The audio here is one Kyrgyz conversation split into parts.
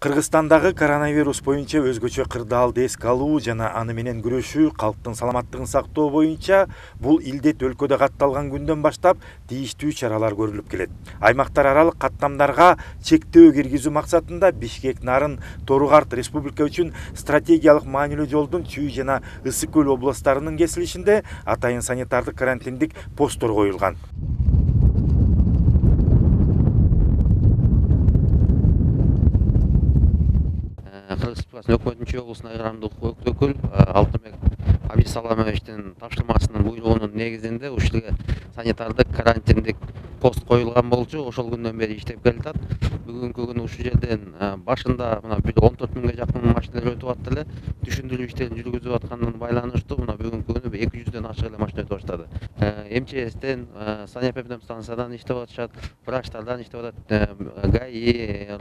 Кыргызстандагы коронавирус боюнча өзгөчө кырдаалды эске алуу жана аны менен күрөшүү, калктын саламаттыгын сактоо боюнча бул илдет өлкөдө катталган күндөн баштап тийиштүү чаралар көрүлүп келет. Аймактар аралык каттамдарга чектөө киргизүү максатында Бишкек, Нарын, Торугарт республика үчүн стратегиялык маанилүү жолдун Чүй жана Ысык көл областарынын кесилишинде атайын санитардык карантиндик посттор коюлган. Кыргыз Республикасынын өкмөтүнүн Чүй облусуна ыйгарымдуу өкүл Алтынбек Абисаламовичтин тапшырмасынын буйругунун негизинде ушул эле санитардык карантиндик пост коюлган болчу. Ошол күндөн бери иштеп келатат. Бүгүнкү күнү ушул жерден башында мына 14 миңге жакын машиналар өтүп атты эле. Түшүндүрүү иштерин жүргүзүп атканын байланыштуу мына бүгүнкү күнү 200дөн ашык эле машина өтүп баштады. МЧСтен, санэпидемстанциядан иштеп атышат, врачтардан иштеп атат, ГАИ,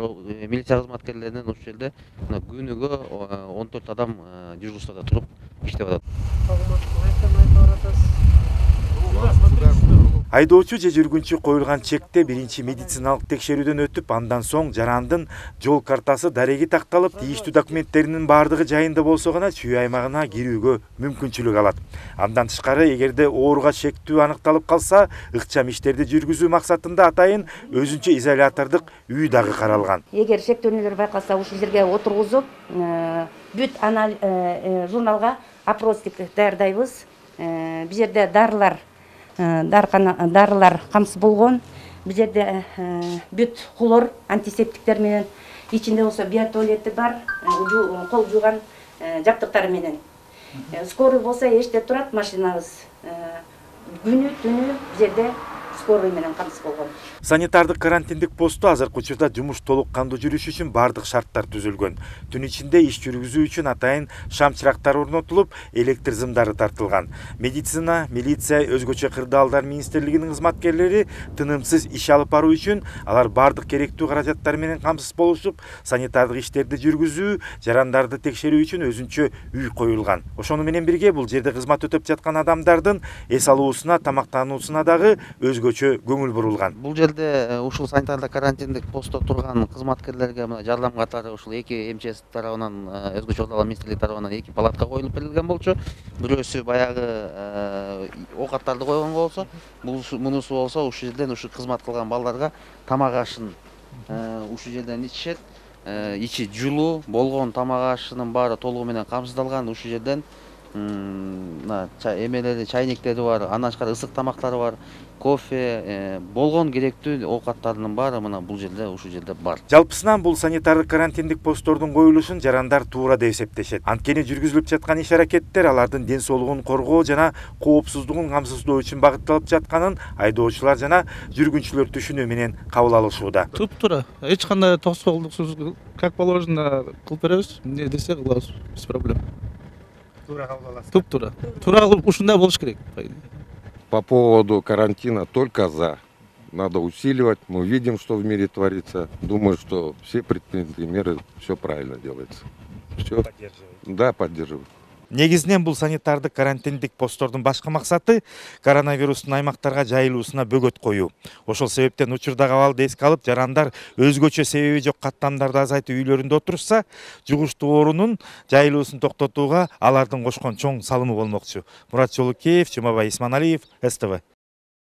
милиция кызматкерлеринен ушул жерде күнүгө 14 адам дежурствода туруп иштеп атат. Айдоочу же жүргүнчү коюлган чекте биринчи медициналык текшерүүдөн өтүп, андан соң жарандын жол картасы, дареги такталып, тийиштүү документтеринин баардыгы жайында болсо гана Чүй аймагына кирүүгө мүмкүнчүлүк алат. Андан тышкары, эгерде ооруга шектүү аныкталып калса, ыкчам иштерди жүргүзүү максатында атайын өзүнчө изолятордук үй дагы каралган. Эгер шектөөнүлөр байкалса, ушул жерге отургузуп, бүт журналга опросник даярдайбыз. Бул жерде дарылар камсыз болгон. Бул жерде бүт хлор, антисептиктер менен, ичинде болсо биотуалети бар, кол жууган жабдыктары менен. Скорый болсо эште турат машинабыз. Күнү түнү бул жерде скорый менен камсыз болгон. Санитардык карантиндик посту азыркы учурда жумуш толук кандуу жүрүшү үчүн бардык шарттар түзүлгөн. Түн ичинде иш жүргүзүү үчүн атайын шам чырактар орнотулуп, электр зымдары тартылган. Медицина, милиция, өзгөчө кырдаалдар министрлигинин кызматкерлери тынымсыз иш алып баруу үчүн алар бардык керектүү каражаттар менен камсыз болушуп, санитардык иштерди жүргүзүү, жарандарды текшерүү үчүн өзүнчө үй коюлган. Ошону менен бирге бул жерде кызмат өтөп жаткан адамдардын эс алуусуна, тамактануусуна дагы өзгөчө көңүл бурулган. Бул жерде ушул санитардык карантиндик постто турган кызматкерлерге мына жардам катары ушул 2 МЧС тарабынан, өзгөчө Орталык министрлиги тарабынан 2 палатка коюлуп берилген болчу. Бирөөсү баягы оокаттарды койгонго болсо, мунусу болсо ушул жерден ушул кызмат кылган балдарга тамак ашын ушул жерден ичишет. Ичи жылуу болгон тамак ашынын баары толугу менен камсыздалган. Ушул жерден эмелери, чайниктери бар, андан тышкары ысык тамактары бар, кофе, болгон керектүү оокаттарынын баары мына бул жерде, ушул жерде бар. Жалпысынан бул санитардык карантиндик посттордун коюлушун жарандар туура деп эсептешет. Анткени жүргүзүлүп жаткан иш-аракеттер алардын ден соолугун коргоо жана коопсуздугун камсыздоо үчүн багытталып жатканын айдоочулар жана жүргүнчүлөр түшүнүү менен кабыл алышууда. Туп-туура. Эч кандай тосголдуксуз, как положено кылып беребиз. Эмне десе кылабыз, без проблем. Туп-туура. Туура кылып ушундай болуш керек. По поводу карантина только за. Надо усиливать. Мы видим, что в мире творится. Думаю, что все предпринятые меры, все правильно делается. Все. Да, поддерживаю. Негизинен бул санитардык карантиндик посттордун башкы максаты коронавирустун аймактарга жайылуусуна бөгөт коюу. Ошол себептен учурдагы абалды эске алып, жарандар өзгөчө себеби жок каттамдарды азайтып үйлөрүндө отурушса, жугуштуу оорунун жайылуусун токтотууга алардын кошкон чоң салымы болмокчу. Мурат Жолукеев, Жумабай Исманалиев, СТВ.